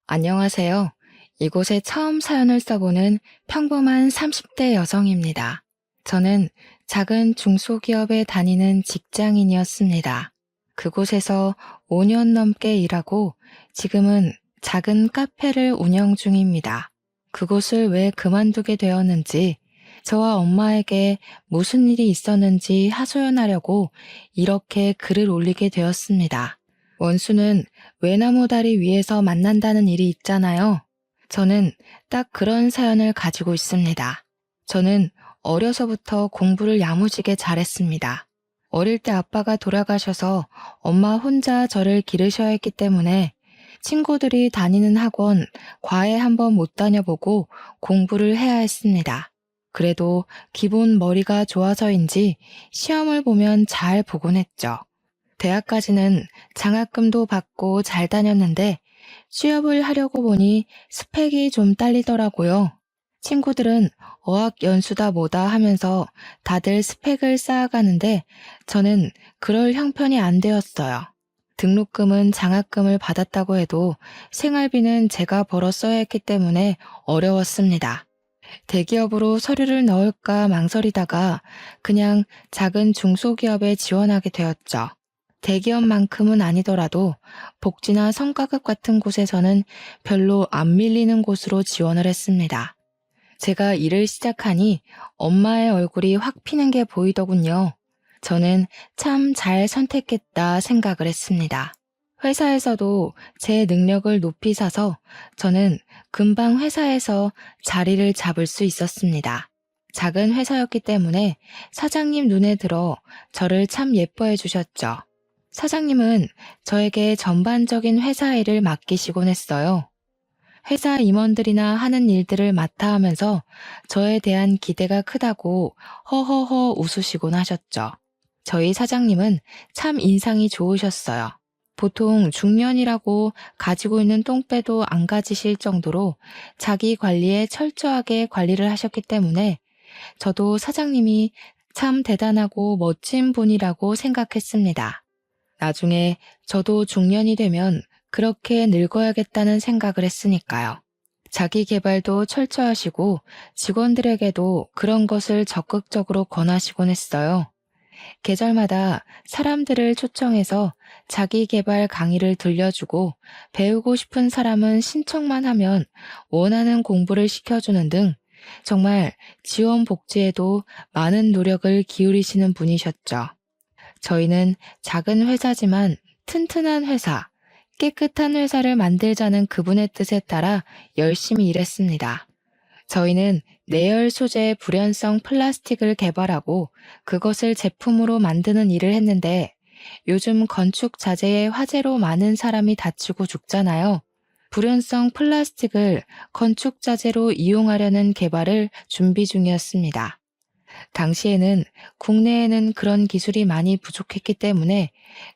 안녕하세요. 이곳에 처음 사연을 써보는 평범한 30대 여성입니다. 저는 작은 중소기업에 다니는 직장인이었습니다. 그곳에서 5년 넘게 일하고 지금은 작은 카페를 운영 중입니다. 그곳을 왜 그만두게 되었는지, 저와 엄마에게 무슨 일이 있었는지 하소연하려고 이렇게 글을 올리게 되었습니다. 원수는 외나무 다리 위에서 만난다는 일이 있잖아요. 저는 딱 그런 사연을 가지고 있습니다. 저는 어려서부터 공부를 야무지게 잘했습니다. 어릴 때 아빠가 돌아가셔서 엄마 혼자 저를 기르셔야 했기 때문에 친구들이 다니는 학원, 과외 한번 못 다녀보고 공부를 해야 했습니다. 그래도 기본 머리가 좋아서인지 시험을 보면 잘 보곤 했죠. 대학까지는 장학금도 받고 잘 다녔는데 취업을 하려고 보니 스펙이 좀 딸리더라고요. 친구들은 어학 연수다 뭐다 하면서 다들 스펙을 쌓아가는데 저는 그럴 형편이 안 되었어요. 등록금은 장학금을 받았다고 해도 생활비는 제가 벌어 써야 했기 때문에 어려웠습니다. 대기업으로 서류를 넣을까 망설이다가 그냥 작은 중소기업에 지원하게 되었죠. 대기업만큼은 아니더라도 복지나 성과급 같은 곳에서는 별로 안 밀리는 곳으로 지원을 했습니다. 제가 일을 시작하니 엄마의 얼굴이 확 피는 게 보이더군요. 저는 참 잘 선택했다 생각을 했습니다. 회사에서도 제 능력을 높이 사서 저는 금방 회사에서 자리를 잡을 수 있었습니다. 작은 회사였기 때문에 사장님 눈에 들어 저를 참 예뻐해 주셨죠. 사장님은 저에게 전반적인 회사 일을 맡기시곤 했어요. 회사 임원들이나 하는 일들을 맡아 하면서 저에 대한 기대가 크다고 허허허 웃으시곤 하셨죠. 저희 사장님은 참 인상이 좋으셨어요. 보통 중년이라고 가지고 있는 똥배도 안 가지실 정도로 자기 관리에 철저하게 관리를 하셨기 때문에 저도 사장님이 참 대단하고 멋진 분이라고 생각했습니다. 나중에 저도 중년이 되면 그렇게 늙어야겠다는 생각을 했으니까요. 자기 개발도 철저하시고 직원들에게도 그런 것을 적극적으로 권하시곤 했어요. 계절마다 사람들을 초청해서 자기 개발 강의를 들려주고 배우고 싶은 사람은 신청만 하면 원하는 공부를 시켜주는 등 정말 지원 복지에도 많은 노력을 기울이시는 분이셨죠. 저희는 작은 회사지만 튼튼한 회사, 깨끗한 회사를 만들자는 그분의 뜻에 따라 열심히 일했습니다. 저희는 내열 소재 불연성 플라스틱을 개발하고 그것을 제품으로 만드는 일을 했는데 요즘 건축 자재의 화재로 많은 사람이 다치고 죽잖아요. 불연성 플라스틱을 건축 자재로 이용하려는 개발을 준비 중이었습니다. 당시에는 국내에는 그런 기술이 많이 부족했기 때문에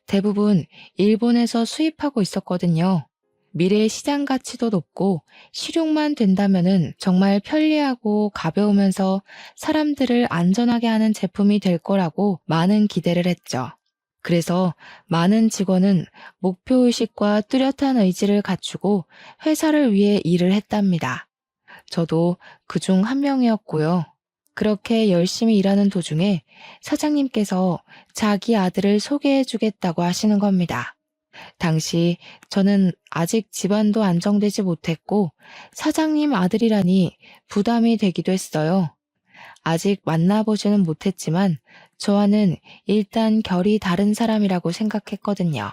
대부분 일본에서 수입하고 있었거든요. 미래 시장 가치도 높고 실용만 된다면은 정말 편리하고 가벼우면서 사람들을 안전하게 하는 제품이 될 거라고 많은 기대를 했죠. 그래서 많은 직원은 목표의식과 뚜렷한 의지를 갖추고 회사를 위해 일을 했답니다. 저도 그중 한 명이었고요. 그렇게 열심히 일하는 도중에 사장님께서 자기 아들을 소개해 주겠다고 하시는 겁니다. 당시 저는 아직 집안도 안정되지 못했고 사장님 아들이라니 부담이 되기도 했어요. 아직 만나보지는 못했지만 저와는 일단 결이 다른 사람이라고 생각했거든요.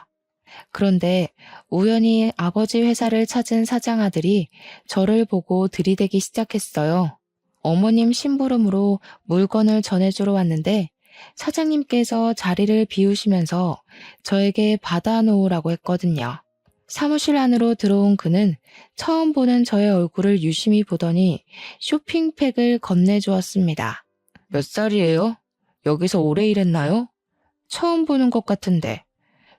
그런데 우연히 아버지 회사를 찾은 사장 아들이 저를 보고 들이대기 시작했어요. 어머님 심부름으로 물건을 전해주러 왔는데 사장님께서 자리를 비우시면서 저에게 받아놓으라고 했거든요. 사무실 안으로 들어온 그는 처음 보는 저의 얼굴을 유심히 보더니 쇼핑백을 건네주었습니다. 몇 살이에요? 여기서 오래 일했나요? 처음 보는 것 같은데.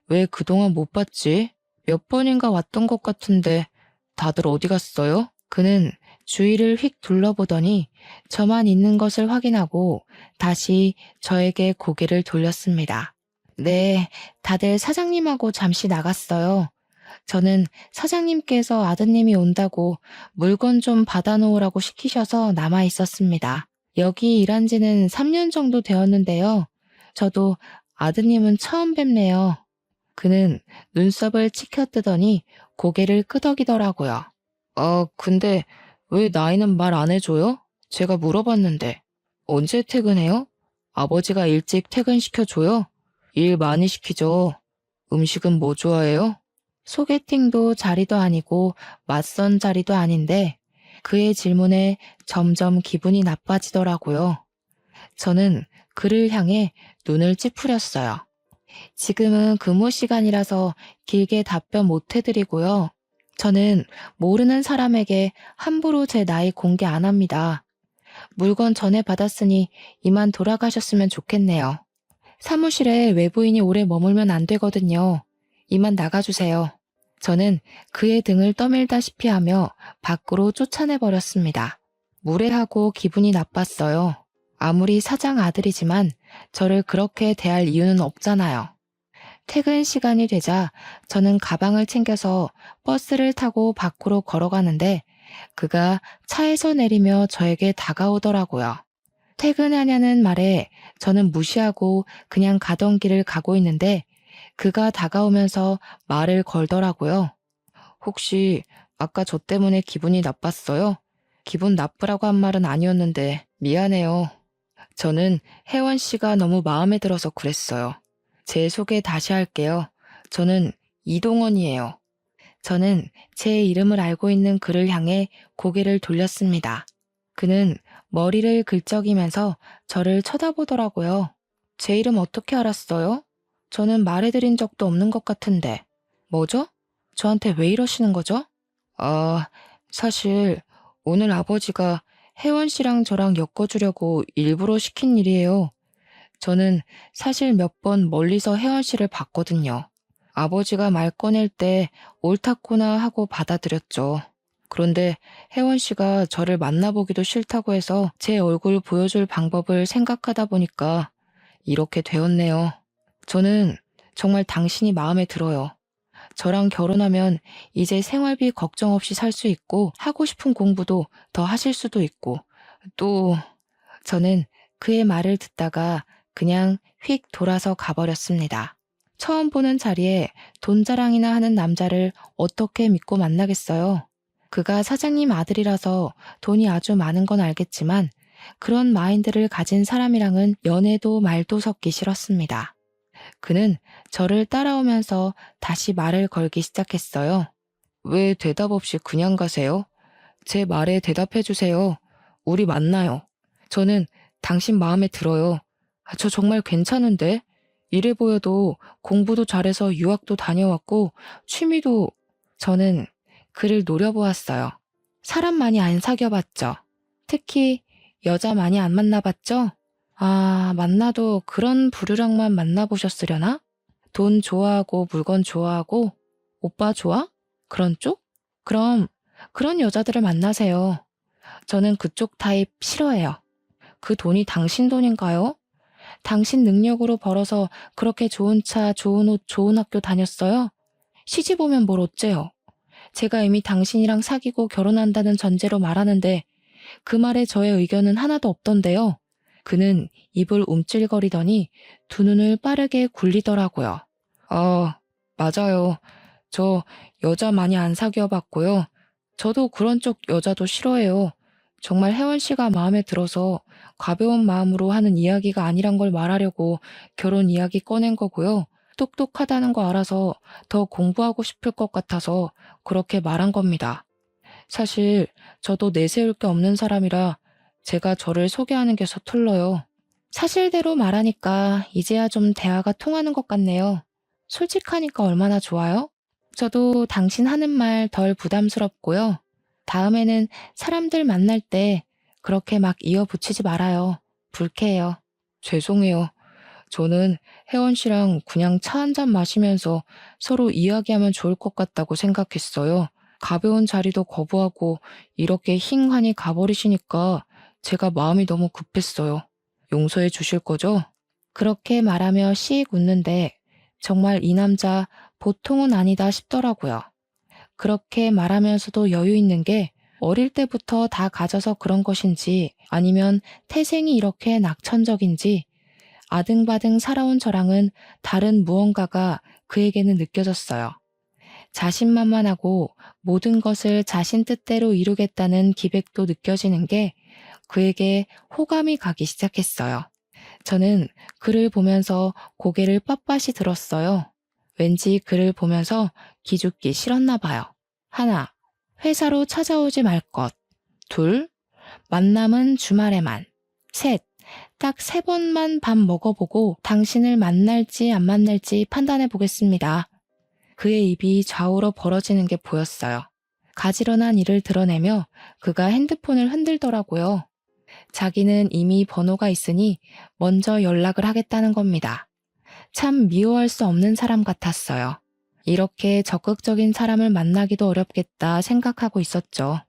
왜 그동안 못 봤지? 몇 번인가 왔던 것 같은데 다들 어디 갔어요? 그는 주위를 휙 둘러보더니 저만 있는 것을 확인하고 다시 저에게 고개를 돌렸습니다. 네, 다들 사장님하고 잠시 나갔어요. 저는 사장님께서 아드님이 온다고 물건 좀 받아놓으라고 시키셔서 남아 있었습니다. 여기 일한 지는 3년 정도 되었는데요. 저도 아드님은 처음 뵙네요. 그는 눈썹을 치켜뜨더니 고개를 끄덕이더라고요. 근데 왜 나이는 말 안 해줘요? 제가 물어봤는데. 언제 퇴근해요? 아버지가 일찍 퇴근시켜줘요? 일 많이 시키죠. 음식은 뭐 좋아해요? 소개팅도 자리도 아니고 맞선 자리도 아닌데 그의 질문에 점점 기분이 나빠지더라고요. 저는 그를 향해 눈을 찌푸렸어요. 지금은 근무 시간이라서 길게 답변 못 해드리고요. 저는 모르는 사람에게 함부로 제 나이 공개 안 합니다. 물건 전에 받았으니 이만 돌아가셨으면 좋겠네요. 사무실에 외부인이 오래 머물면 안 되거든요. 이만 나가주세요. 저는 그의 등을 떠밀다시피 하며 밖으로 쫓아내버렸습니다. 무례하고 기분이 나빴어요. 아무리 사장 아들이지만 저를 그렇게 대할 이유는 없잖아요. 퇴근 시간이 되자 저는 가방을 챙겨서 버스를 타고 밖으로 걸어가는데 그가 차에서 내리며 저에게 다가오더라고요. 퇴근하냐는 말에 저는 무시하고 그냥 가던 길을 가고 있는데 그가 다가오면서 말을 걸더라고요. 혹시 아까 저 때문에 기분이 나빴어요? 기분 나쁘라고 한 말은 아니었는데 미안해요. 저는 혜원 씨가 너무 마음에 들어서 그랬어요. 제 소개 다시 할게요. 저는 이동원이에요. 저는 제 이름을 알고 있는 그를 향해 고개를 돌렸습니다. 그는 머리를 긁적이면서 저를 쳐다보더라고요. 제 이름 어떻게 알았어요? 저는 말해드린 적도 없는 것 같은데. 뭐죠? 저한테 왜 이러시는 거죠? 사실 오늘 아버지가 혜원 씨랑 저랑 엮어주려고 일부러 시킨 일이에요. 저는 사실 몇 번 멀리서 혜원 씨를 봤거든요. 아버지가 말 꺼낼 때 옳다코나 하고 받아들였죠. 그런데 혜원 씨가 저를 만나보기도 싫다고 해서 제 얼굴 보여줄 방법을 생각하다 보니까 이렇게 되었네요. 저는 정말 당신이 마음에 들어요. 저랑 결혼하면 이제 생활비 걱정 없이 살 수 있고 하고 싶은 공부도 더 하실 수도 있고 또 저는 그의 말을 듣다가 그냥 휙 돌아서 가버렸습니다. 처음 보는 자리에 돈 자랑이나 하는 남자를 어떻게 믿고 만나겠어요? 그가 사장님 아들이라서 돈이 아주 많은 건 알겠지만 그런 마인드를 가진 사람이랑은 연애도 말도 섞기 싫었습니다. 그는 저를 따라오면서 다시 말을 걸기 시작했어요. 왜 대답 없이 그냥 가세요? 제 말에 대답해 주세요. 우리 만나요. 저는 당신 마음에 들어요. 저 정말 괜찮은데? 이래 보여도 공부도 잘해서 유학도 다녀왔고 취미도 저는 그를 노려보았어요. 사람 많이 안 사귀어봤죠. 특히 여자 많이 안 만나봤죠? 만나도 그런 부류랑만 만나보셨으려나? 돈 좋아하고 물건 좋아하고 오빠 좋아? 그런 쪽? 그럼 그런 여자들을 만나세요. 저는 그쪽 타입 싫어해요. 그 돈이 당신 돈인가요? 당신 능력으로 벌어서 그렇게 좋은 차, 좋은 옷, 좋은 학교 다녔어요? 시집 오면 뭘 어째요? 제가 이미 당신이랑 사귀고 결혼한다는 전제로 말하는데 그 말에 저의 의견은 하나도 없던데요. 그는 입을 움찔거리더니 두 눈을 빠르게 굴리더라고요. 맞아요. 저 여자 많이 안 사귀어 봤고요. 저도 그런 쪽 여자도 싫어해요. 정말 혜원 씨가 마음에 들어서 가벼운 마음으로 하는 이야기가 아니란 걸 말하려고 결혼 이야기 꺼낸 거고요. 똑똑하다는 거 알아서 더 공부하고 싶을 것 같아서 그렇게 말한 겁니다. 사실 저도 내세울 게 없는 사람이라 제가 저를 소개하는 게 서툴러요. 사실대로 말하니까 이제야 좀 대화가 통하는 것 같네요. 솔직하니까 얼마나 좋아요? 저도 당신 하는 말 덜 부담스럽고요. 다음에는 사람들 만날 때 그렇게 막 이어붙이지 말아요. 불쾌해요. 죄송해요. 저는 혜원 씨랑 그냥 차 한 잔 마시면서 서로 이야기하면 좋을 것 같다고 생각했어요. 가벼운 자리도 거부하고 이렇게 힝하니 가버리시니까 제가 마음이 너무 급했어요. 용서해 주실 거죠? 그렇게 말하며 씩 웃는데 정말 이 남자 보통은 아니다 싶더라고요. 그렇게 말하면서도 여유 있는 게 어릴 때부터 다 가져서 그런 것인지 아니면 태생이 이렇게 낙천적인지 아등바등 살아온 저랑은 다른 무언가가 그에게는 느껴졌어요. 자신만만하고 모든 것을 자신 뜻대로 이루겠다는 기백도 느껴지는 게 그에게 호감이 가기 시작했어요. 저는 그를 보면서 고개를 빳빳이 들었어요. 왠지 그를 보면서 기죽기 싫었나 봐요. 하나, 회사로 찾아오지 말 것. 둘, 만남은 주말에만. 셋, 딱 3번만 밥 먹어보고 당신을 만날지 안 만날지 판단해 보겠습니다. 그의 입이 좌우로 벌어지는 게 보였어요. 가지런한 일을 드러내며 그가 핸드폰을 흔들더라고요. 자기는 이미 번호가 있으니 먼저 연락을 하겠다는 겁니다. 참 미워할 수 없는 사람 같았어요. 이렇게 적극적인 사람을 만나기도 어렵겠다 생각하고 있었죠.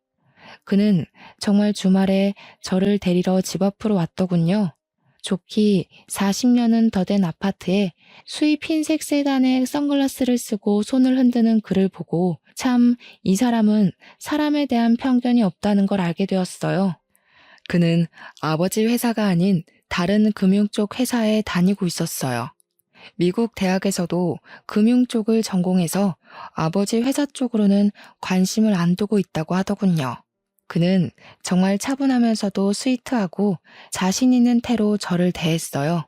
그는 정말 주말에 저를 데리러 집 앞으로 왔더군요. 좋기 40년은 더 된 아파트에 수입 흰색 세단에 선글라스를 쓰고 손을 흔드는 그를 보고 참 이 사람은 사람에 대한 편견이 없다는 걸 알게 되었어요. 그는 아버지 회사가 아닌 다른 금융 쪽 회사에 다니고 있었어요. 미국 대학에서도 금융 쪽을 전공해서 아버지 회사 쪽으로는 관심을 안 두고 있다고 하더군요. 그는 정말 차분하면서도 스위트하고 자신 있는 태로 저를 대했어요.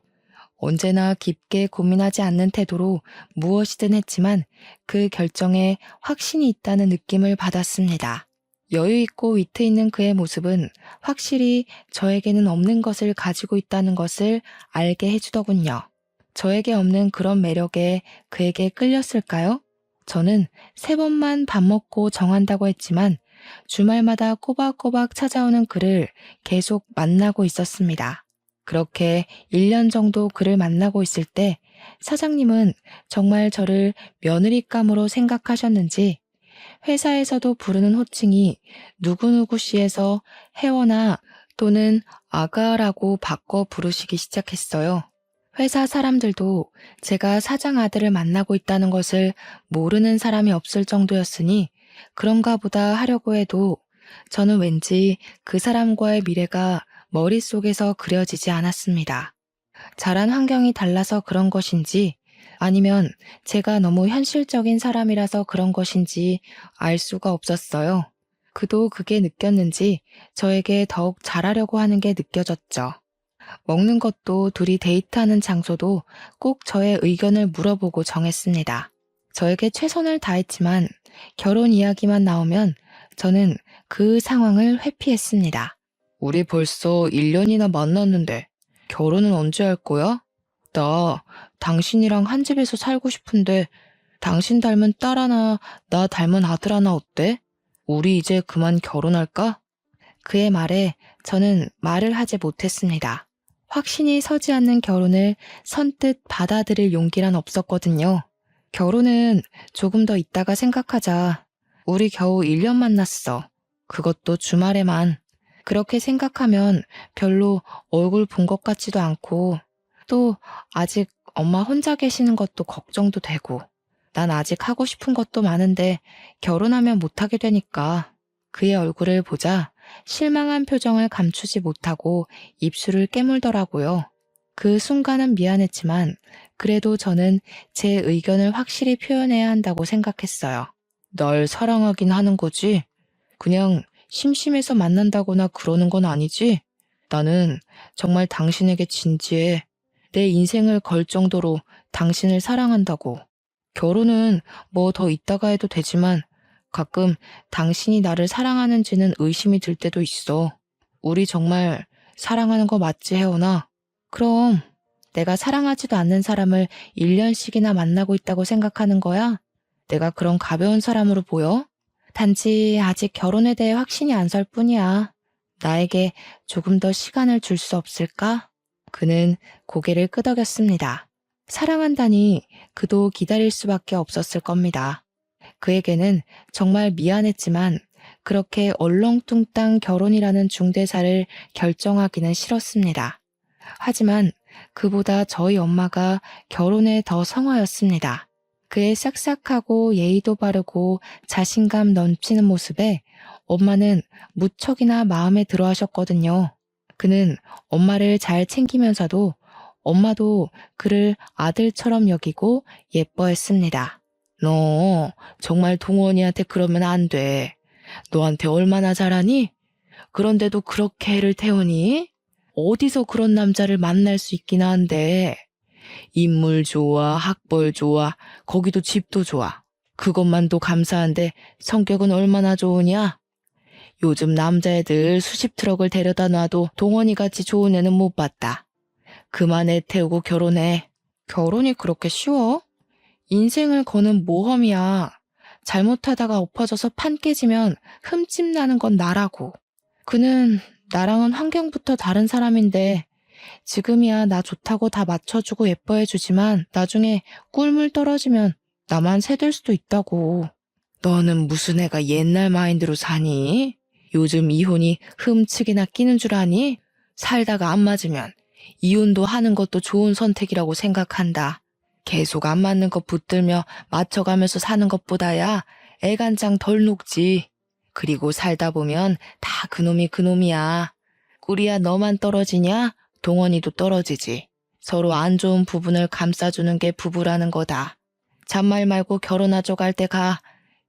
언제나 깊게 고민하지 않는 태도로 무엇이든 했지만 그 결정에 확신이 있다는 느낌을 받았습니다. 여유 있고 위트 있는 그의 모습은 확실히 저에게는 없는 것을 가지고 있다는 것을 알게 해주더군요. 저에게 없는 그런 매력에 그에게 끌렸을까요? 저는 3번만 밥 먹고 정한다고 했지만 주말마다 꼬박꼬박 찾아오는 그를 계속 만나고 있었습니다. 그렇게 1년 정도 그를 만나고 있을 때 사장님은 정말 저를 며느리감으로 생각하셨는지 회사에서도 부르는 호칭이 누구누구 씨에서 혜원아 또는 아가라고 바꿔 부르시기 시작했어요. 회사 사람들도 제가 사장 아들을 만나고 있다는 것을 모르는 사람이 없을 정도였으니 그런가 보다 하려고 해도 저는 왠지 그 사람과의 미래가 머릿속에서 그려지지 않았습니다. 자란 환경이 달라서 그런 것인지 아니면 제가 너무 현실적인 사람이라서 그런 것인지 알 수가 없었어요. 그도 그게 느꼈는지 저에게 더욱 잘하려고 하는 게 느껴졌죠. 먹는 것도 둘이 데이트하는 장소도 꼭 저의 의견을 물어보고 정했습니다. 저에게 최선을 다했지만 결혼 이야기만 나오면 저는 그 상황을 회피했습니다. 우리 벌써 1년이나 만났는데 결혼은 언제 할 거야? 나 당신이랑 한 집에서 살고 싶은데 당신 닮은 딸 하나, 나 닮은 아들 하나 어때? 우리 이제 그만 결혼할까? 그의 말에 저는 말을 하지 못했습니다. 확신이 서지 않는 결혼을 선뜻 받아들일 용기란 없었거든요. 결혼은 조금 더 있다가 생각하자. 우리 겨우 1년 만났어. 그것도 주말에만. 그렇게 생각하면 별로 얼굴 본 것 같지도 않고 또 아직 엄마 혼자 계시는 것도 걱정도 되고 난 아직 하고 싶은 것도 많은데 결혼하면 못하게 되니까. 그의 얼굴을 보자 실망한 표정을 감추지 못하고 입술을 깨물더라고요. 그 순간은 미안했지만 그래도 저는 제 의견을 확실히 표현해야 한다고 생각했어요. 날 사랑하긴 하는 거지? 그냥 심심해서 만난다거나 그러는 건 아니지? 나는 정말 당신에게 진지해. 내 인생을 걸 정도로 당신을 사랑한다고. 결혼은 뭐 더 있다가 해도 되지만 가끔 당신이 나를 사랑하는지는 의심이 들 때도 있어. 우리 정말 사랑하는 거 맞지, 혜원아? 그럼 내가 사랑하지도 않는 사람을 1년씩이나 만나고 있다고 생각하는 거야? 내가 그런 가벼운 사람으로 보여? 단지 아직 결혼에 대해 확신이 안 설 뿐이야. 나에게 조금 더 시간을 줄 수 없을까? 그는 고개를 끄덕였습니다. 사랑한다니 그도 기다릴 수밖에 없었을 겁니다. 그에게는 정말 미안했지만 그렇게 얼렁뚱땅 결혼이라는 중대사를 결정하기는 싫었습니다. 하지만 그보다 저희 엄마가 결혼에 더 성화였습니다. 그의 싹싹하고 예의도 바르고 자신감 넘치는 모습에 엄마는 무척이나 마음에 들어 하셨거든요. 그는 엄마를 잘 챙기면서도 엄마도 그를 아들처럼 여기고 예뻐했습니다. 너 정말 동원이한테 그러면 안 돼. 너한테 얼마나 잘하니? 그런데도 그렇게 애를 태우니? 어디서 그런 남자를 만날 수 있긴 한데. 인물 좋아, 학벌 좋아, 거기도 집도 좋아. 그것만도 감사한데 성격은 얼마나 좋으냐? 요즘 남자애들 수십 트럭을 데려다 놔도 동원이같이 좋은 애는 못 봤다. 그만 애 태우고 결혼해. 결혼이 그렇게 쉬워? 인생을 거는 모험이야. 잘못하다가 엎어져서 판 깨지면 흠집 나는 건 나라고. 그는 나랑은 환경부터 다른 사람인데 지금이야 나 좋다고 다 맞춰주고 예뻐해주지만 나중에 꿀물 떨어지면 나만 새될 수도 있다고. 너는 무슨 애가 옛날 마인드로 사니? 요즘 이혼이 흠측이나 끼는 줄 아니? 살다가 안 맞으면 이혼도 하는 것도 좋은 선택이라고 생각한다. 계속 안 맞는 거 붙들며 맞춰가면서 사는 것보다야 애간장 덜 녹지. 그리고 살다 보면 다 그놈이 그놈이야. 꿀이야 너만 떨어지냐? 동원이도 떨어지지. 서로 안 좋은 부분을 감싸주는 게 부부라는 거다. 잔말 말고 결혼하죠 갈 때 가.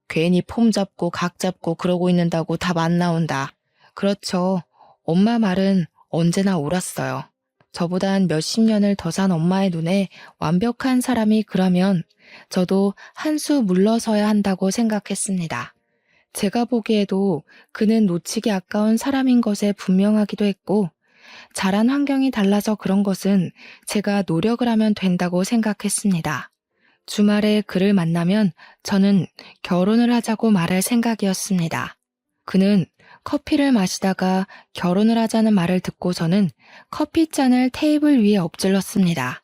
괜히 폼 잡고 각 잡고 그러고 있는다고 답 안 나온다. 그렇죠. 엄마 말은 언제나 옳았어요. 저보단 몇십 년을 더 산 엄마의 눈에 완벽한 사람이 그러면 저도 한 수 물러서야 한다고 생각했습니다. 제가 보기에도 그는 놓치기 아까운 사람인 것에 분명하기도 했고 자란 환경이 달라서 그런 것은 제가 노력을 하면 된다고 생각했습니다. 주말에 그를 만나면 저는 결혼을 하자고 말할 생각이었습니다. 그는 커피를 마시다가 결혼을 하자는 말을 듣고서는 커피잔을 테이블 위에 엎질렀습니다.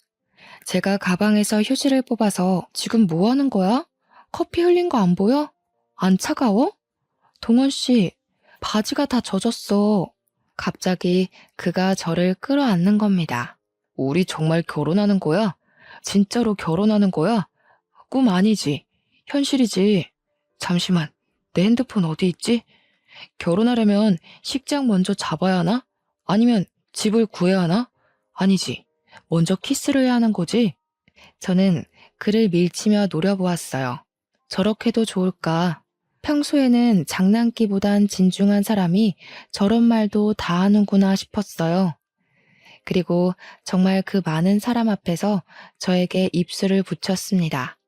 제가 가방에서 휴지를 뽑아서 지금 뭐 하는 거야? 커피 흘린 거 안 보여? 안 차가워? 동원 씨, 바지가 다 젖었어. 갑자기 그가 저를 끌어안는 겁니다. 우리 정말 결혼하는 거야? 진짜로 결혼하는 거야? 꿈 아니지? 현실이지? 잠시만, 내 핸드폰 어디 있지? 결혼하려면 식장 먼저 잡아야 하나? 아니면 집을 구해야 하나? 아니지. 먼저 키스를 해야 하는 거지? 저는 그를 밀치며 노려보았어요. 저렇게도 좋을까? 평소에는 장난기보단 진중한 사람이 저런 말도 다 하는구나 싶었어요. 그리고 정말 그 많은 사람 앞에서 저에게 입술을 붙였습니다.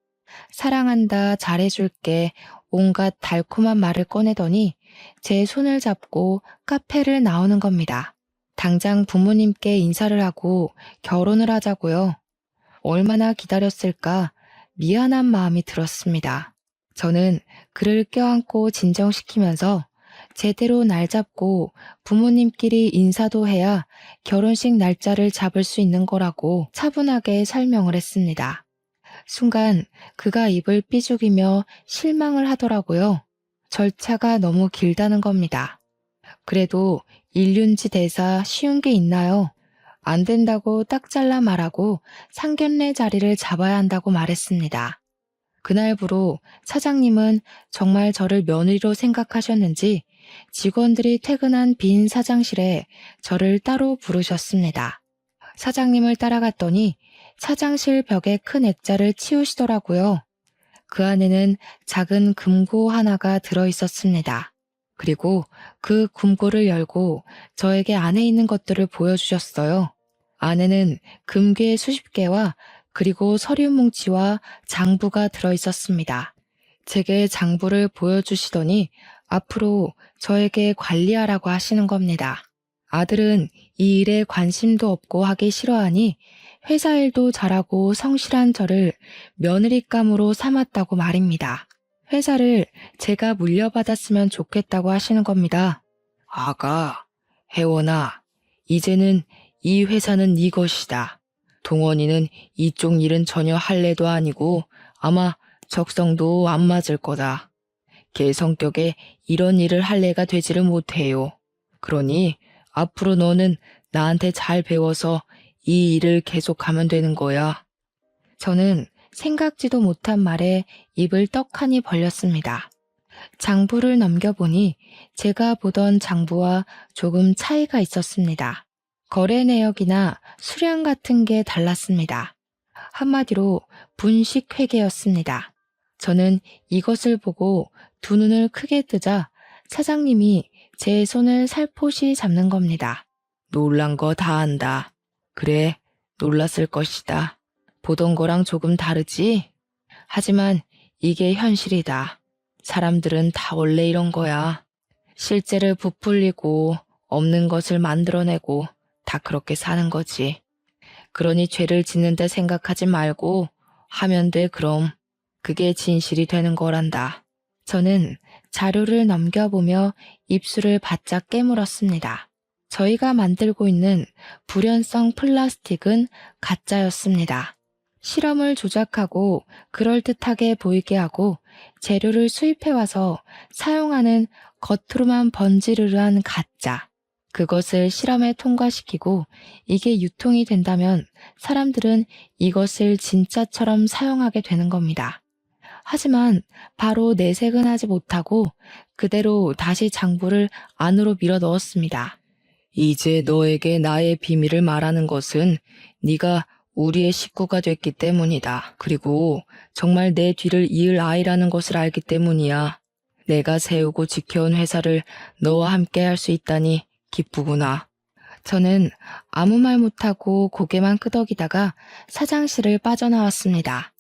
사랑한다, 잘해줄게, 온갖 달콤한 말을 꺼내더니 제 손을 잡고 카페를 나오는 겁니다. 당장 부모님께 인사를 하고 결혼을 하자고요. 얼마나 기다렸을까 미안한 마음이 들었습니다. 저는 그를 껴안고 진정시키면서 제대로 날 잡고 부모님끼리 인사도 해야 결혼식 날짜를 잡을 수 있는 거라고 차분하게 설명을 했습니다. 순간 그가 입을 삐죽이며 실망을 하더라고요. 절차가 너무 길다는 겁니다. 그래도 일륜지 대사 쉬운 게 있나요? 안 된다고 딱 잘라 말하고 상견례 자리를 잡아야 한다고 말했습니다. 그날부로 사장님은 정말 저를 며느리로 생각하셨는지 직원들이 퇴근한 빈 사장실에 저를 따로 부르셨습니다. 사장님을 따라갔더니 사장실 벽에 큰 액자를 치우시더라고요. 그 안에는 작은 금고 하나가 들어있었습니다. 그리고 그 금고를 열고 저에게 안에 있는 것들을 보여주셨어요. 안에는 금괴 수십 개와 그리고 서류 뭉치와 장부가 들어있었습니다. 제게 장부를 보여주시더니 앞으로 저에게 관리하라고 하시는 겁니다. 아들은 이 일에 관심도 없고 하기 싫어하니 회사 일도 잘하고 성실한 저를 며느리감으로 삼았다고 말입니다. 회사를 제가 물려받았으면 좋겠다고 하시는 겁니다. 아가, 혜원아, 이제는 이 회사는 네 것이다. 동원이는 이쪽 일은 전혀 할래도 아니고 아마 적성도 안 맞을 거다. 걔 성격에 이런 일을 할 애가 되지를 못해요. 그러니 앞으로 너는 나한테 잘 배워서 이 일을 계속하면 되는 거야. 저는 생각지도 못한 말에 입을 떡하니 벌렸습니다. 장부를 넘겨보니 제가 보던 장부와 조금 차이가 있었습니다. 거래 내역이나 수량 같은 게 달랐습니다. 한마디로 분식회계였습니다. 저는 이것을 보고 두 눈을 크게 뜨자 사장님이 제 손을 살포시 잡는 겁니다. 놀란 거 다 안다. 그래, 놀랐을 것이다. 보던 거랑 조금 다르지? 하지만 이게 현실이다. 사람들은 다 원래 이런 거야. 실제를 부풀리고 없는 것을 만들어내고 다 그렇게 사는 거지. 그러니 죄를 짓는데 생각하지 말고 하면 돼 그럼. 그게 진실이 되는 거란다. 저는 자료를 넘겨보며 입술을 바짝 깨물었습니다. 저희가 만들고 있는 불연성 플라스틱은 가짜였습니다. 실험을 조작하고 그럴듯하게 보이게 하고 재료를 수입해와서 사용하는 겉으로만 번지르르한 가짜. 그것을 실험에 통과시키고 이게 유통이 된다면 사람들은 이것을 진짜처럼 사용하게 되는 겁니다. 하지만 바로 내색은 하지 못하고 그대로 다시 장부를 안으로 밀어 넣었습니다. 이제 너에게 나의 비밀을 말하는 것은 네가 우리의 식구가 됐기 때문이다. 그리고 정말 내 뒤를 이을 아이라는 것을 알기 때문이야. 내가 세우고 지켜온 회사를 너와 함께 할 수 있다니 기쁘구나. 저는 아무 말 못하고 고개만 끄덕이다가 사장실을 빠져나왔습니다.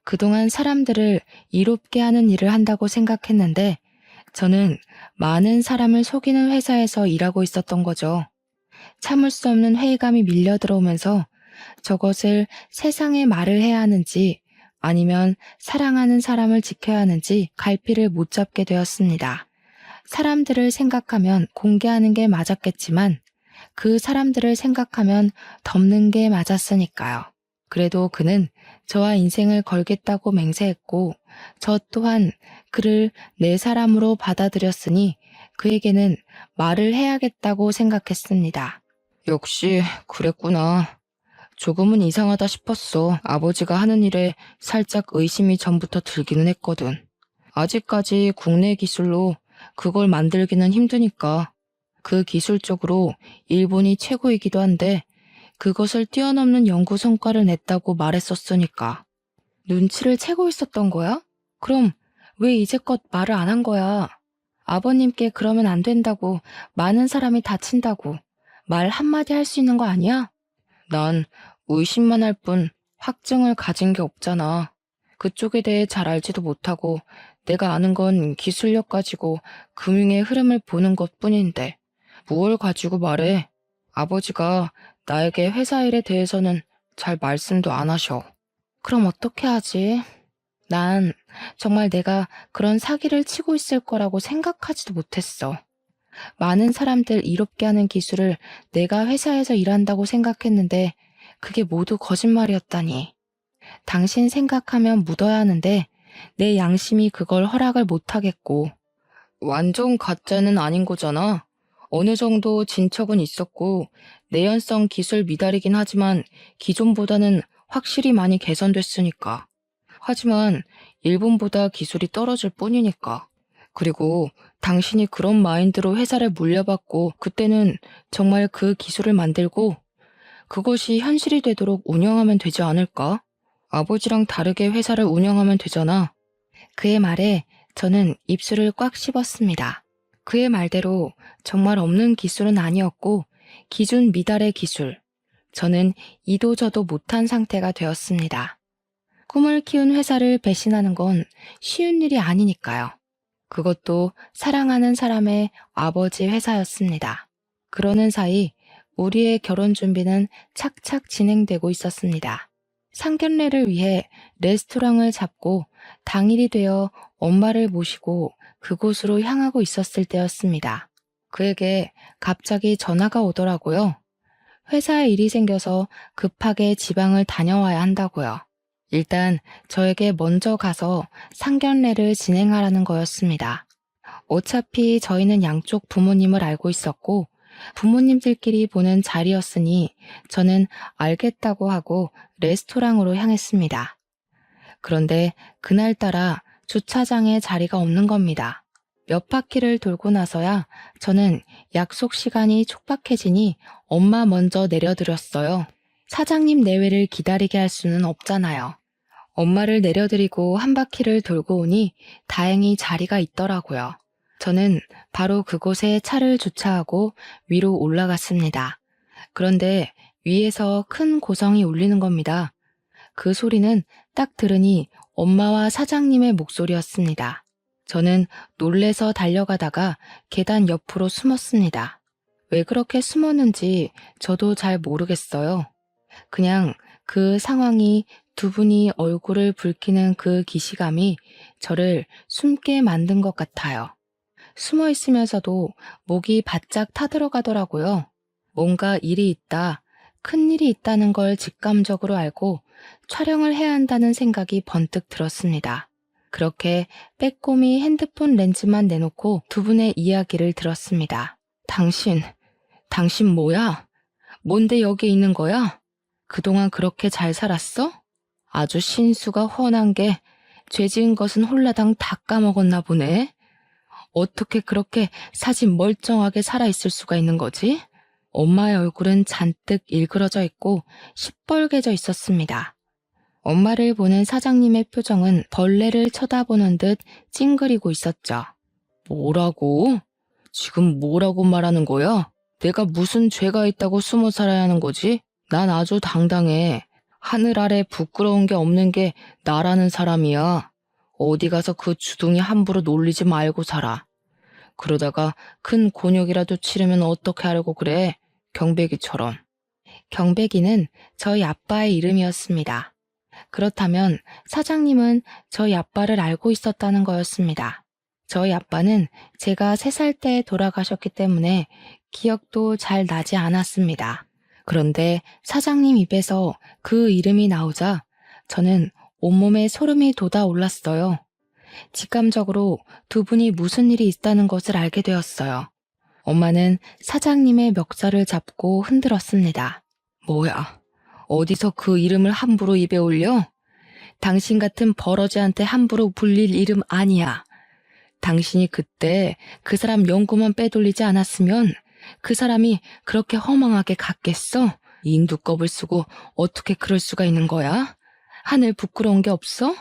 그동안 사람들을 이롭게 하는 일을 한다고 생각했는데 저는 많은 사람을 속이는 회사에서 일하고 있었던 거죠. 참을 수 없는 회의감이 밀려 들어오면서 저것을 세상에 말을 해야 하는지 아니면 사랑하는 사람을 지켜야 하는지 갈피를 못 잡게 되었습니다. 사람들을 생각하면 공개하는 게 맞았겠지만 그 사람들을 생각하면 덮는 게 맞았으니까요. 그래도 그는 저와 인생을 걸겠다고 맹세했고 저 또한 그를 내 사람으로 받아들였으니 그에게는 말을 해야겠다고 생각했습니다. 역시 그랬구나. 조금은 이상하다 싶었어. 아버지가 하는 일에 살짝 의심이 전부터 들기는 했거든. 아직까지 국내 기술로 그걸 만들기는 힘드니까. 그 기술적으로 일본이 최고이기도 한데 그것을 뛰어넘는 연구 성과를 냈다고 말했었으니까. 눈치를 채고 있었던 거야? 그럼 왜 이제껏 말을 안 한 거야? 아버님께 그러면 안 된다고, 많은 사람이 다친다고 말 한마디 할 수 있는 거 아니야? 난 의심만 할 뿐 확증을 가진 게 없잖아. 그쪽에 대해 잘 알지도 못하고 내가 아는 건 기술력 가지고 금융의 흐름을 보는 것뿐인데 뭘 가지고 말해? 아버지가 나에게 회사 일에 대해서는 잘 말씀도 안 하셔. 그럼 어떻게 하지? 난 정말 내가 그런 사기를 치고 있을 거라고 생각하지도 못했어. 많은 사람들 이롭게 하는 기술을 내가 회사에서 일한다고 생각했는데 그게 모두 거짓말이었다니. 당신 생각하면 묻어야 하는데 내 양심이 그걸 허락을 못하겠고. 완전 가짜는 아닌 거잖아. 어느 정도 진척은 있었고 내연성 기술 미달이긴 하지만 기존보다는 확실히 많이 개선됐으니까. 하지만 일본보다 기술이 떨어질 뿐이니까. 그리고 당신이 그런 마인드로 회사를 물려받고 그때는 정말 그 기술을 만들고 그것이 현실이 되도록 운영하면 되지 않을까? 아버지랑 다르게 회사를 운영하면 되잖아. 그의 말에 저는 입술을 꽉 씹었습니다. 그의 말대로 정말 없는 기술은 아니었고 기준 미달의 기술. 저는 이도저도 못한 상태가 되었습니다. 꿈을 키운 회사를 배신하는 건 쉬운 일이 아니니까요. 그것도 사랑하는 사람의 아버지 회사였습니다. 그러는 사이 우리의 결혼 준비는 착착 진행되고 있었습니다. 상견례를 위해 레스토랑을 잡고 당일이 되어 엄마를 모시고 그곳으로 향하고 있었을 때였습니다. 그에게 갑자기 전화가 오더라고요. 회사에 일이 생겨서 급하게 지방을 다녀와야 한다고요. 일단 저에게 먼저 가서 상견례를 진행하라는 거였습니다. 어차피 저희는 양쪽 부모님을 알고 있었고 부모님들끼리 보는 자리였으니 저는 알겠다고 하고 레스토랑으로 향했습니다. 그런데 그날따라 주차장에 자리가 없는 겁니다. 몇 바퀴를 돌고 나서야 저는 약속 시간이 촉박해지니 엄마 먼저 내려드렸어요. 사장님 내외를 기다리게 할 수는 없잖아요. 엄마를 내려드리고 한 바퀴를 돌고 오니 다행히 자리가 있더라고요. 저는 바로 그곳에 차를 주차하고 위로 올라갔습니다. 그런데 위에서 큰 고성이 울리는 겁니다. 그 소리는 딱 들으니 엄마와 사장님의 목소리였습니다. 저는 놀래서 달려가다가 계단 옆으로 숨었습니다. 왜 그렇게 숨었는지 저도 잘 모르겠어요. 그냥 그 상황이 두 분이 얼굴을 붉히는 그 기시감이 저를 숨게 만든 것 같아요. 숨어 있으면서도 목이 바짝 타들어가더라고요. 뭔가 일이 있다, 큰 일이 있다는 걸 직감적으로 알고 촬영을 해야 한다는 생각이 번뜩 들었습니다. 그렇게 빼꼼히 핸드폰 렌즈만 내놓고 두 분의 이야기를 들었습니다. 당신 뭐야? 뭔데 여기 있는 거야? 그동안 그렇게 잘 살았어? 아주 신수가 훤한 게 죄 지은 것은 홀라당 다 까먹었나 보네. 어떻게 그렇게 사진 멀쩡하게 살아있을 수가 있는 거지? 엄마의 얼굴은 잔뜩 일그러져 있고 시뻘개져 있었습니다. 엄마를 보는 사장님의 표정은 벌레를 쳐다보는 듯 찡그리고 있었죠. 뭐라고? 지금 뭐라고 말하는 거야? 내가 무슨 죄가 있다고 숨어 살아야 하는 거지? 난 아주 당당해. 하늘 아래 부끄러운 게 없는 게 나라는 사람이야. 어디 가서 그 주둥이 함부로 놀리지 말고 살아. 그러다가 큰 곤욕이라도 치르면 어떻게 하려고 그래? 경배기처럼. 경배기는 저희 아빠의 이름이었습니다. 그렇다면 사장님은 저희 아빠를 알고 있었다는 거였습니다. 저희 아빠는 제가 3살 때 돌아가셨기 때문에 기억도 잘 나지 않았습니다. 그런데 사장님 입에서 그 이름이 나오자 저는 온몸에 소름이 돋아올랐어요. 직감적으로 두 분이 무슨 일이 있다는 것을 알게 되었어요. 엄마는 사장님의 멱살을 잡고 흔들었습니다. 뭐야? 어디서 그 이름을 함부로 입에 올려? 당신 같은 버러지한테 함부로 불릴 이름 아니야. 당신이 그때 그 사람 연고만 빼돌리지 않았으면 그 사람이 그렇게 허망하게 갔겠어? 인두껍을 쓰고 어떻게 그럴 수가 있는 거야? 하늘 부끄러운 게 없어?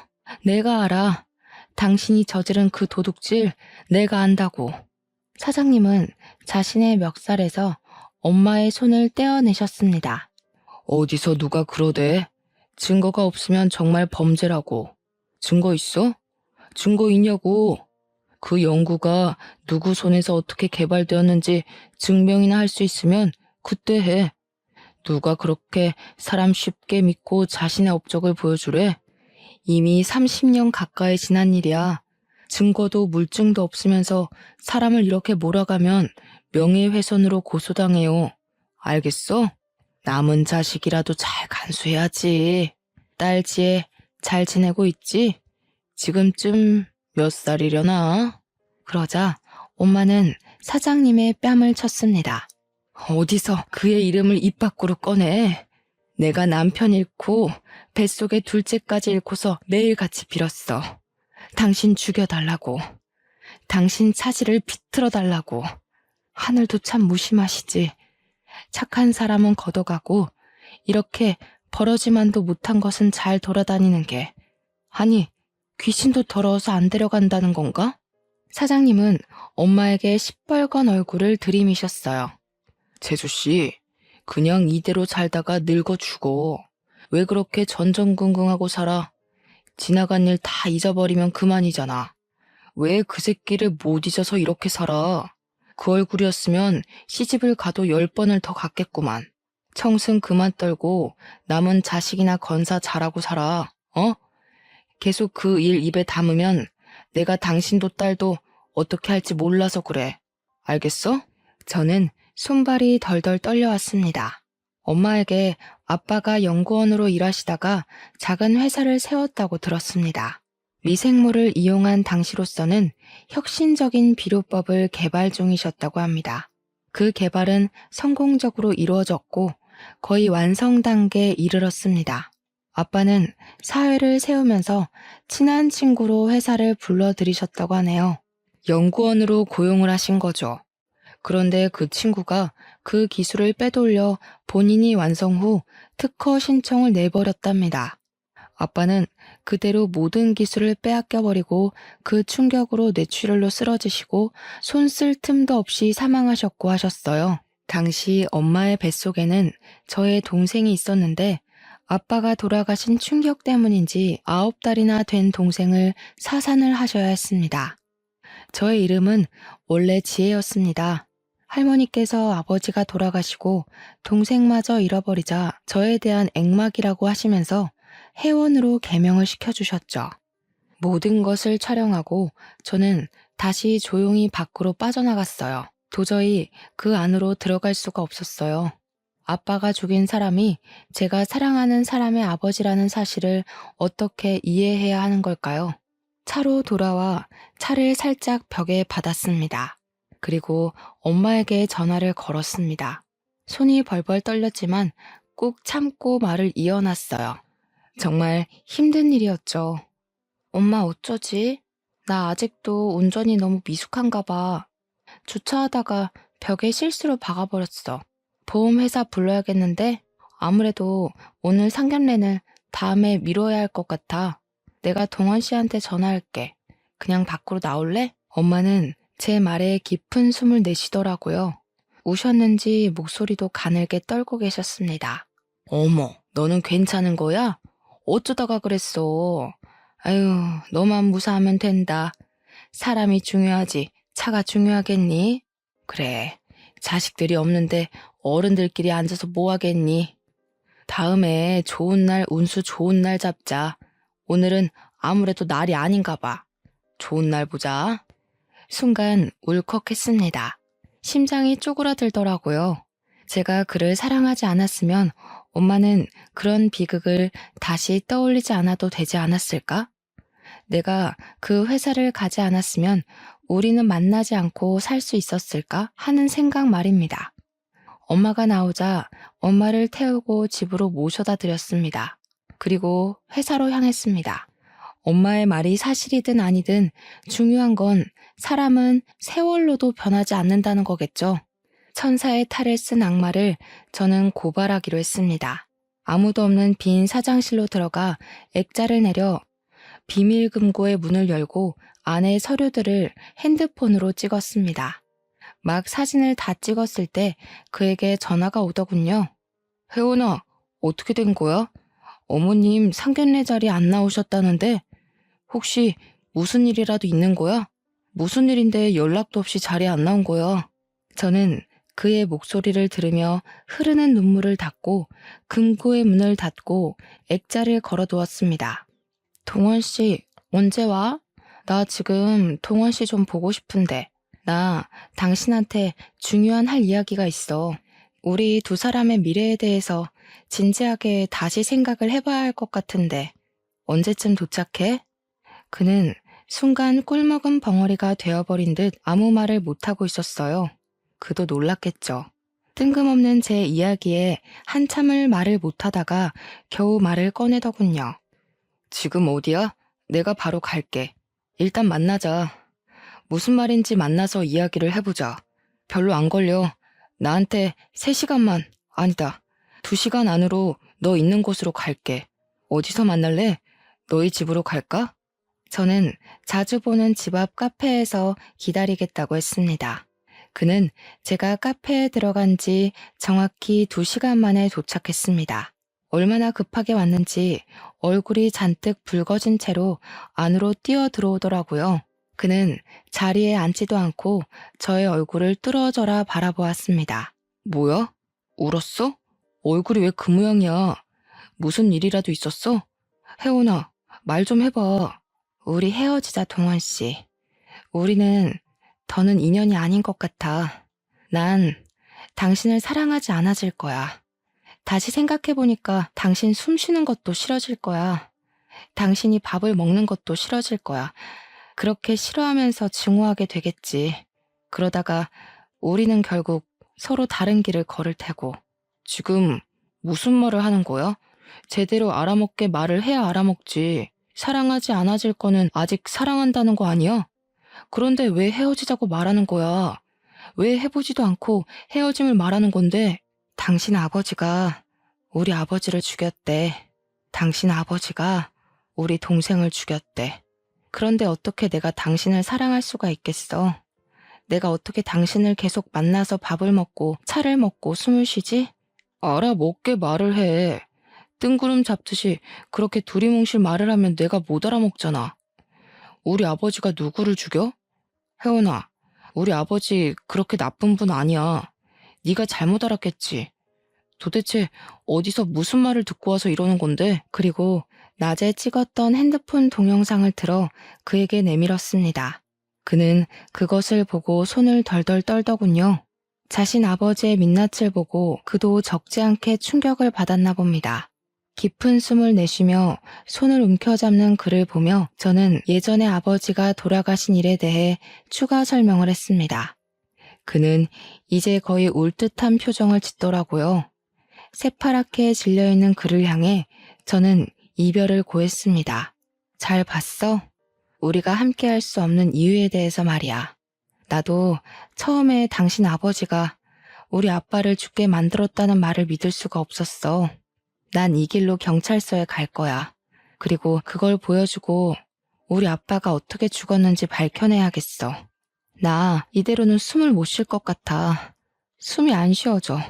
내가 알아. 당신이 저지른 그 도둑질 내가 안다고. 사장님은 자신의 멱살에서 엄마의 손을 떼어내셨습니다. 어디서 누가 그러대? 증거가 없으면 정말 범죄라고. 증거 있어? 증거 있냐고. 그 연구가 누구 손에서 어떻게 개발되었는지 증명이나 할 수 있으면 그때 해. 누가 그렇게 사람 쉽게 믿고 자신의 업적을 보여주래? 이미 30년 가까이 지난 일이야. 증거도 물증도 없으면서 사람을 이렇게 몰아가면 명예훼손으로 고소당해요. 알겠어? 남은 자식이라도 잘 간수해야지. 딸 지혜 잘 지내고 있지? 지금쯤 몇 살이려나? 그러자 엄마는 사장님의 뺨을 쳤습니다. 어디서 그의 이름을 입 밖으로 꺼내? 내가 남편 잃고 뱃속에 둘째까지 잃고서 매일같이 빌었어. 당신 죽여달라고. 당신 차지를 비틀어달라고. 하늘도 참 무심하시지. 착한 사람은 걷어가고 이렇게 버러지만도 못한 것은 잘 돌아다니는 게. 아니, 귀신도 더러워서 안 데려간다는 건가? 사장님은 엄마에게 시뻘건 얼굴을 들이미셨어요. 재수씨, 그냥 이대로 살다가 늙어 죽어. 왜 그렇게 전전긍긍하고 살아? 지나간 일 다 잊어버리면 그만이잖아. 왜 그 새끼를 못 잊어서 이렇게 살아? 그 얼굴이었으면 시집을 가도 10번을 더 갔겠구만. 청승 그만 떨고 남은 자식이나 건사 잘하고 살아. 어? 계속 그 일 입에 담으면 내가 당신도 딸도 어떻게 할지 몰라서 그래. 알겠어? 저는 손발이 덜덜 떨려왔습니다. 엄마에게 아빠가 연구원으로 일하시다가 작은 회사를 세웠다고 들었습니다. 미생물을 이용한 당시로서는 혁신적인 비료법을 개발 중이셨다고 합니다. 그 개발은 성공적으로 이루어졌고 거의 완성 단계에 이르렀습니다. 아빠는 사회를 세우면서 친한 친구로 회사를 불러들이셨다고 하네요. 연구원으로 고용을 하신 거죠. 그런데 그 친구가 그 기술을 빼돌려 본인이 완성 후 특허 신청을 내버렸답니다. 아빠는 그대로 모든 기술을 빼앗겨버리고 그 충격으로 뇌출혈로 쓰러지시고 손 쓸 틈도 없이 사망하셨고 하셨어요. 당시 엄마의 뱃속에는 저의 동생이 있었는데 아빠가 돌아가신 충격 때문인지 9달이나 된 동생을 사산을 하셔야 했습니다. 저의 이름은 원래 지혜였습니다. 할머니께서 아버지가 돌아가시고 동생마저 잃어버리자 저에 대한 액막이라고 하시면서 회원으로 개명을 시켜주셨죠. 모든 것을 촬영하고 저는 다시 조용히 밖으로 빠져나갔어요. 도저히 그 안으로 들어갈 수가 없었어요. 아빠가 죽인 사람이 제가 사랑하는 사람의 아버지라는 사실을 어떻게 이해해야 하는 걸까요? 차로 돌아와 차를 살짝 벽에 받았습니다. 그리고 엄마에게 전화를 걸었습니다. 손이 벌벌 떨렸지만 꾹 참고 말을 이어놨어요. 정말 힘든 일이었죠. 엄마 어쩌지? 나 아직도 운전이 너무 미숙한가 봐. 주차하다가 벽에 실수로 박아버렸어. 보험회사 불러야겠는데 아무래도 오늘 상견례는 다음에 미뤄야 할 것 같아. 내가 동원 씨한테 전화할게. 그냥 밖으로 나올래? 엄마는 제 말에 깊은 숨을 내쉬더라고요. 우셨는지 목소리도 가늘게 떨고 계셨습니다. 어머, 너는 괜찮은 거야? 어쩌다가 그랬어? 아유, 너만 무사하면 된다. 사람이 중요하지 차가 중요하겠니? 그래, 자식들이 없는데 어른들끼리 앉아서 뭐 하겠니? 다음에 좋은 날, 운수 좋은 날 잡자. 오늘은 아무래도 날이 아닌가 봐. 좋은 날 보자. 순간 울컥했습니다. 심장이 쪼그라들더라고요. 제가 그를 사랑하지 않았으면 엄마는 그런 비극을 다시 떠올리지 않아도 되지 않았을까? 내가 그 회사를 가지 않았으면 우리는 만나지 않고 살 수 있었을까 하는 생각 말입니다. 엄마가 나오자 엄마를 태우고 집으로 모셔다 드렸습니다. 그리고 회사로 향했습니다. 엄마의 말이 사실이든 아니든 중요한 건 사람은 세월로도 변하지 않는다는 거겠죠. 천사의 탈을 쓴 악마를 저는 고발하기로 했습니다. 아무도 없는 빈 사장실로 들어가 액자를 내려 비밀 금고의 문을 열고 안의 서류들을 핸드폰으로 찍었습니다. 막 사진을 다 찍었을 때 그에게 전화가 오더군요. 혜원아, 어떻게 된 거야? 어머님 상견례 자리 안 나오셨다는데 혹시 무슨 일이라도 있는 거야? 무슨 일인데 연락도 없이 자리에 안 나온 거야? 저는 그의 목소리를 들으며 흐르는 눈물을 닦고 금고의 문을 닫고 액자를 걸어두었습니다. 동원 씨, 언제 와? 나 지금 동원 씨 좀 보고 싶은데. 나 당신한테 중요한 할 이야기가 있어. 우리 두 사람의 미래에 대해서 진지하게 다시 생각을 해봐야 할 것 같은데. 언제쯤 도착해? 그는 순간 꿀먹은 벙어리가 되어버린 듯 아무 말을 못하고 있었어요. 그도 놀랐겠죠. 뜬금없는 제 이야기에 한참을 말을 못하다가 겨우 말을 꺼내더군요. 지금 어디야? 내가 바로 갈게. 일단 만나자. 무슨 말인지 만나서 이야기를 해보자. 별로 안 걸려. 나한테 3시간만, 아니다. 2시간 안으로 너 있는 곳으로 갈게. 어디서 만날래? 너희 집으로 갈까? 저는 자주 보는 집 앞 카페에서 기다리겠다고 했습니다. 그는 제가 카페에 들어간 지 정확히 2시간 만에 도착했습니다. 얼마나 급하게 왔는지 얼굴이 잔뜩 붉어진 채로 안으로 뛰어 들어오더라고요. 그는 자리에 앉지도 않고 저의 얼굴을 뚫어져라 바라보았습니다. 뭐야? 울었어? 얼굴이 왜 그 모양이야? 무슨 일이라도 있었어? 혜원아, 말 좀 해봐. 우리 헤어지자, 동원 씨. 우리는 더는 인연이 아닌 것 같아. 난 당신을 사랑하지 않아질 거야. 다시 생각해보니까 당신 숨 쉬는 것도 싫어질 거야. 당신이 밥을 먹는 것도 싫어질 거야. 그렇게 싫어하면서 증오하게 되겠지. 그러다가 우리는 결국 서로 다른 길을 걸을 테고. 지금 무슨 말을 하는 거야? 제대로 알아먹게 말을 해야 알아먹지. 사랑하지 않아질 거는 아직 사랑한다는 거 아니야? 그런데 왜 헤어지자고 말하는 거야? 왜 해보지도 않고 헤어짐을 말하는 건데? 당신 아버지가 우리 아버지를 죽였대. 당신 아버지가 우리 동생을 죽였대. 그런데 어떻게 내가 당신을 사랑할 수가 있겠어? 내가 어떻게 당신을 계속 만나서 밥을 먹고 차를 먹고 숨을 쉬지? 알아먹게 말을 해. 뜬구름 잡듯이 그렇게 두리뭉실 말을 하면 내가 못 알아먹잖아. 우리 아버지가 누구를 죽여? 혜원아, 우리 아버지 그렇게 나쁜 분 아니야. 네가 잘못 알았겠지. 도대체 어디서 무슨 말을 듣고 와서 이러는 건데? 그리고 낮에 찍었던 핸드폰 동영상을 들어 그에게 내밀었습니다. 그는 그것을 보고 손을 덜덜 떨더군요. 자신 아버지의 민낯을 보고 그도 적지 않게 충격을 받았나 봅니다. 깊은 숨을 내쉬며 손을 움켜잡는 그를 보며 저는 예전에 아버지가 돌아가신 일에 대해 추가 설명을 했습니다. 그는 이제 거의 울 듯한 표정을 짓더라고요. 새파랗게 질려있는 그를 향해 저는 이별을 고했습니다. 잘 봤어? 우리가 함께 할 수 없는 이유에 대해서 말이야. 나도 처음에 당신 아버지가 우리 아빠를 죽게 만들었다는 말을 믿을 수가 없었어. 난 이 길로 경찰서에 갈 거야. 그리고 그걸 보여주고 우리 아빠가 어떻게 죽었는지 밝혀내야겠어. 나 이대로는 숨을 못 쉴 것 같아. 숨이 안 쉬어져.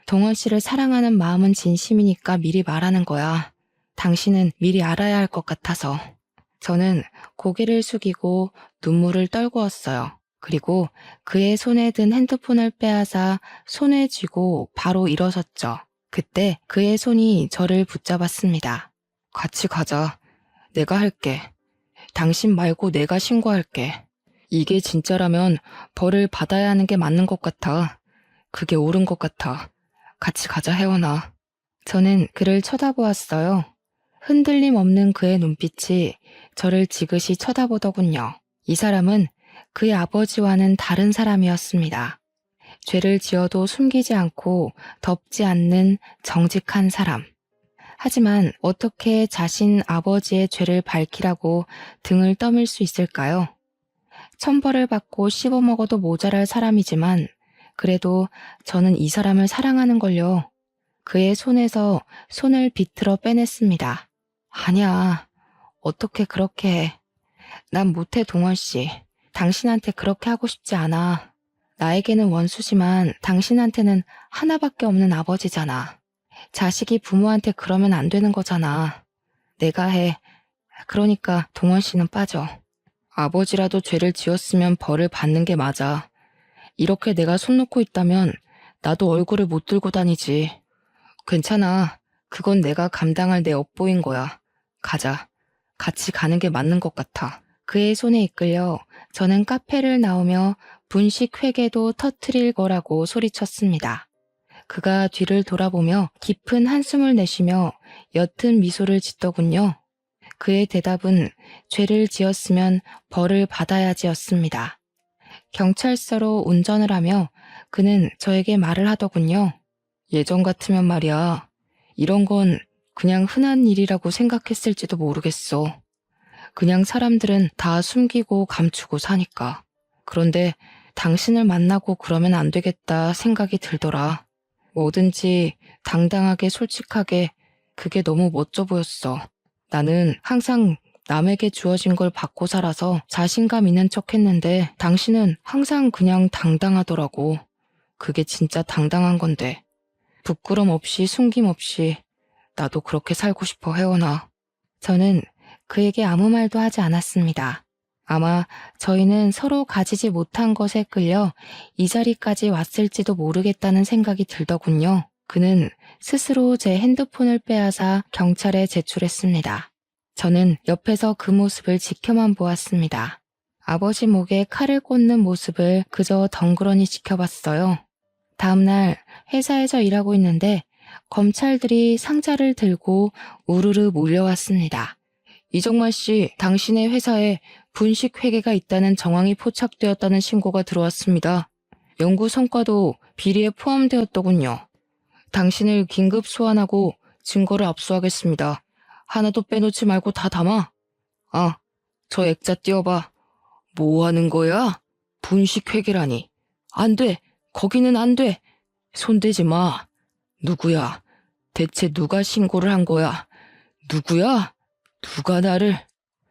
동원 씨를 사랑하는 마음은 진심이니까 미리 말하는 거야. 당신은 미리 알아야 할 것 같아서. 저는 고개를 숙이고 눈물을 떨구었어요. 그리고 그의 손에 든 핸드폰을 빼앗아 손에 쥐고 바로 일어섰죠. 그때 그의 손이 저를 붙잡았습니다. 같이 가자. 내가 할게. 당신 말고 내가 신고할게. 이게 진짜라면 벌을 받아야 하는 게 맞는 것 같아. 그게 옳은 것 같아. 같이 가자, 혜원아. 저는 그를 쳐다보았어요. 흔들림 없는 그의 눈빛이 저를 지그시 쳐다보더군요. 이 사람은 그의 아버지와는 다른 사람이었습니다. 죄를 지어도 숨기지 않고 덮지 않는 정직한 사람. 하지만 어떻게 자신 아버지의 죄를 밝히라고 등을 떠밀 수 있을까요? 천벌을 받고 씹어먹어도 모자랄 사람이지만 그래도 저는 이 사람을 사랑하는 걸요. 그의 손에서 손을 비틀어 빼냈습니다. 아니야. 어떻게 그렇게 해. 난 못해, 동원 씨. 당신한테 그렇게 하고 싶지 않아. 나에게는 원수지만 당신한테는 하나밖에 없는 아버지잖아. 자식이 부모한테 그러면 안 되는 거잖아. 내가 해. 그러니까 동원 씨는 빠져. 아버지라도 죄를 지었으면 벌을 받는 게 맞아. 이렇게 내가 손 놓고 있다면 나도 얼굴을 못 들고 다니지. 괜찮아. 그건 내가 감당할 내 업보인 거야. 가자. 같이 가는 게 맞는 것 같아. 그의 손에 이끌려 저는 카페를 나오며 분식 회계도 터트릴 거라고 소리쳤습니다. 그가 뒤를 돌아보며 깊은 한숨을 내쉬며 옅은 미소를 짓더군요. 그의 대답은 죄를 지었으면 벌을 받아야지였습니다. 경찰서로 운전을 하며 그는 저에게 말을 하더군요. 예전 같으면 말이야. 이런 건 그냥 흔한 일이라고 생각했을지도 모르겠어. 그냥 사람들은 다 숨기고 감추고 사니까. 그런데 당신을 만나고 그러면 안 되겠다 생각이 들더라. 뭐든지 당당하게 솔직하게 그게 너무 멋져 보였어. 나는 항상 남에게 주어진 걸 받고 살아서 자신감 있는 척 했는데 당신은 항상 그냥 당당하더라고. 그게 진짜 당당한 건데. 부끄럼 없이 숨김 없이 나도 그렇게 살고 싶어, 혜원아. 저는 그에게 아무 말도 하지 않았습니다. 아마 저희는 서로 가지지 못한 것에 끌려 이 자리까지 왔을지도 모르겠다는 생각이 들더군요. 그는 스스로 제 핸드폰을 빼앗아 경찰에 제출했습니다. 저는 옆에서 그 모습을 지켜만 보았습니다. 아버지 목에 칼을 꽂는 모습을 그저 덩그러니 지켜봤어요. 다음날 회사에서 일하고 있는데 검찰들이 상자를 들고 우르르 몰려왔습니다. 이정만 씨, 당신의 회사에 분식 회계가 있다는 정황이 포착되었다는 신고가 들어왔습니다. 연구 성과도 비리에 포함되었더군요. 당신을 긴급 소환하고 증거를 압수하겠습니다. 하나도 빼놓지 말고 다 담아. 아, 저 액자 띄워봐. 뭐 하는 거야? 분식회계라니. 안 돼. 거기는 안 돼. 손대지 마. 누구야? 대체 누가 신고를 한 거야? 누구야? 누가 나를?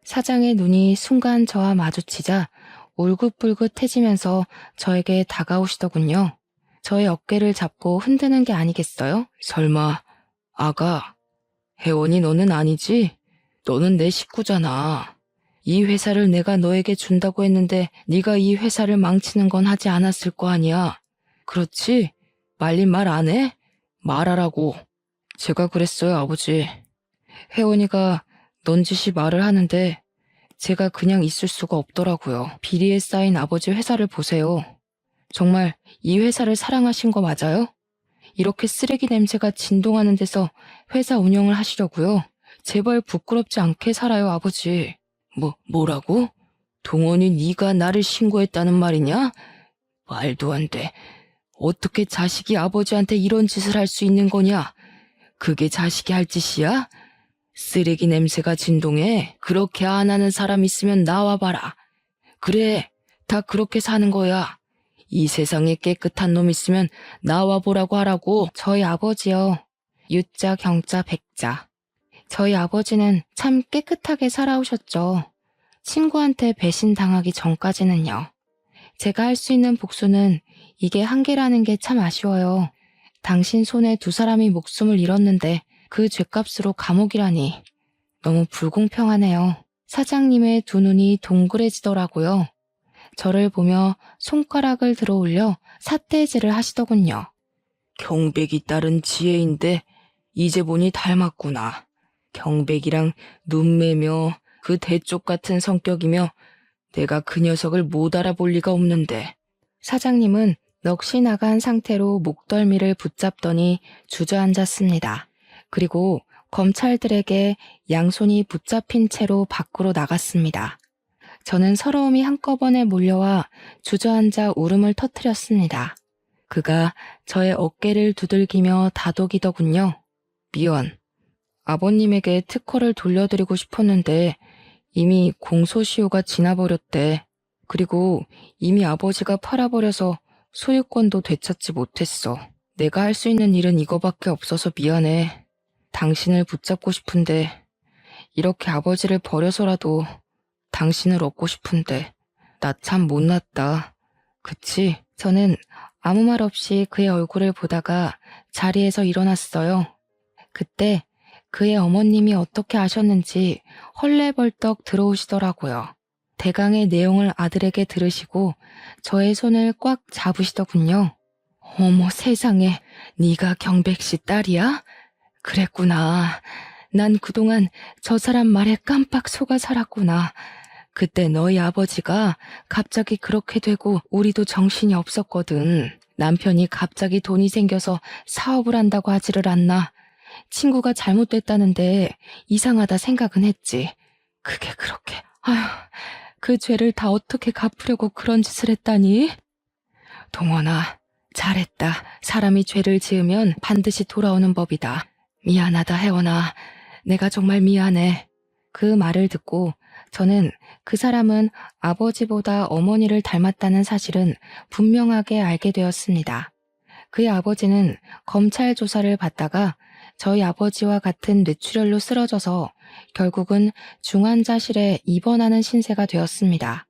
사장의 눈이 순간 저와 마주치자 울긋불긋해지면서 저에게 다가오시더군요. 저의 어깨를 잡고 흔드는 게 아니겠어요? 설마 아가, 혜원이 너는 아니지? 너는 내 식구잖아. 이 회사를 내가 너에게 준다고 했는데 네가 이 회사를 망치는 건 하지 않았을 거 아니야. 그렇지? 말린 말 안 해? 말하라고. 제가 그랬어요, 아버지. 혜원이가 넌지시 말을 하는데 제가 그냥 있을 수가 없더라고요. 비리에 쌓인 아버지 회사를 보세요. 정말 이 회사를 사랑하신 거 맞아요? 이렇게 쓰레기 냄새가 진동하는 데서 회사 운영을 하시려고요? 제발 부끄럽지 않게 살아요, 아버지. 뭐라고? 동원이 네가 나를 신고했다는 말이냐? 말도 안 돼. 어떻게 자식이 아버지한테 이런 짓을 할 수 있는 거냐? 그게 자식이 할 짓이야? 쓰레기 냄새가 진동해. 그렇게 안 하는 사람 있으면 나와봐라. 그래, 다 그렇게 사는 거야. 이 세상에 깨끗한 놈 있으면 나와보라고 하라고. 저희 아버지요. 유자, 경자, 백자. 저희 아버지는 참 깨끗하게 살아오셨죠. 친구한테 배신당하기 전까지는요. 제가 할 수 있는 복수는 이게 한계라는 게 참 아쉬워요. 당신 손에 두 사람이 목숨을 잃었는데 그 죄값으로 감옥이라니. 너무 불공평하네요. 사장님의 두 눈이 동그래지더라고요. 저를 보며 손가락을 들어 올려 삿대질을 하시더군요. 경백이 딸은 지혜인데 이제 보니 닮았구나. 경백이랑 눈매며 그 대쪽 같은 성격이며 내가 그 녀석을 못 알아볼 리가 없는데. 사장님은 넋이 나간 상태로 목덜미를 붙잡더니 주저앉았습니다. 그리고 검찰들에게 양손이 붙잡힌 채로 밖으로 나갔습니다. 저는 서러움이 한꺼번에 몰려와 주저앉아 울음을 터뜨렸습니다. 그가 저의 어깨를 두들기며 다독이더군요. 미연, 아버님에게 특허를 돌려드리고 싶었는데 이미 공소시효가 지나버렸대. 그리고 이미 아버지가 팔아버려서 소유권도 되찾지 못했어. 내가 할 수 있는 일은 이거밖에 없어서 미안해. 당신을 붙잡고 싶은데 이렇게 아버지를 버려서라도 당신을 얻고 싶은데 나 참 못났다. 그치? 저는 아무 말 없이 그의 얼굴을 보다가 자리에서 일어났어요. 그때 그의 어머님이 어떻게 아셨는지 헐레벌떡 들어오시더라고요. 대강의 내용을 아들에게 들으시고 저의 손을 꽉 잡으시더군요. 어머 세상에, 네가 경백씨 딸이야? 그랬구나. 난 그동안 저 사람 말에 깜빡 속아 살았구나. 그때 너희 아버지가 갑자기 그렇게 되고 우리도 정신이 없었거든. 남편이 갑자기 돈이 생겨서 사업을 한다고 하지를 않나. 친구가 잘못됐다는데 이상하다 생각은 했지. 그게 그렇게, 아휴, 그 죄를 다 어떻게 갚으려고 그런 짓을 했다니? 동원아, 잘했다. 사람이 죄를 지으면 반드시 돌아오는 법이다. 미안하다, 혜원아. 내가 정말 미안해. 그 말을 듣고 저는 그 사람은 아버지보다 어머니를 닮았다는 사실은 분명하게 알게 되었습니다. 그의 아버지는 검찰 조사를 받다가 저희 아버지와 같은 뇌출혈로 쓰러져서 결국은 중환자실에 입원하는 신세가 되었습니다.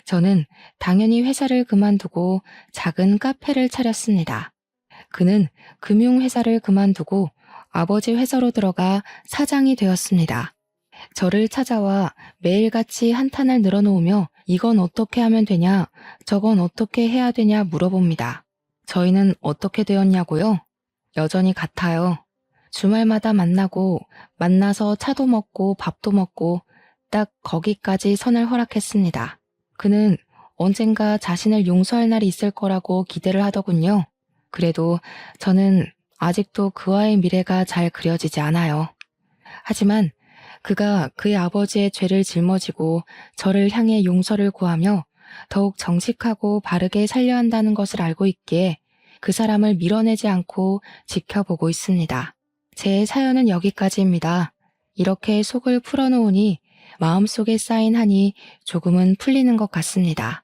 저는 당연히 회사를 그만두고 작은 카페를 차렸습니다. 그는 금융회사를 그만두고 아버지 회사로 들어가 사장이 되었습니다. 저를 찾아와 매일같이 한탄을 늘어놓으며 이건 어떻게 하면 되냐, 저건 어떻게 해야 되냐 물어봅니다. 저희는 어떻게 되었냐고요? 여전히 같아요. 주말마다 만나고 만나서 차도 먹고 밥도 먹고 딱 거기까지 선을 허락했습니다. 그는 언젠가 자신을 용서할 날이 있을 거라고 기대를 하더군요. 그래도 저는 아직도 그와의 미래가 잘 그려지지 않아요. 하지만 그가 그의 아버지의 죄를 짊어지고 저를 향해 용서를 구하며 더욱 정직하고 바르게 살려야 한다는 것을 알고 있기에 그 사람을 밀어내지 않고 지켜보고 있습니다. 제 사연은 여기까지입니다. 이렇게 속을 풀어놓으니 마음속에 쌓인 한이 조금은 풀리는 것 같습니다.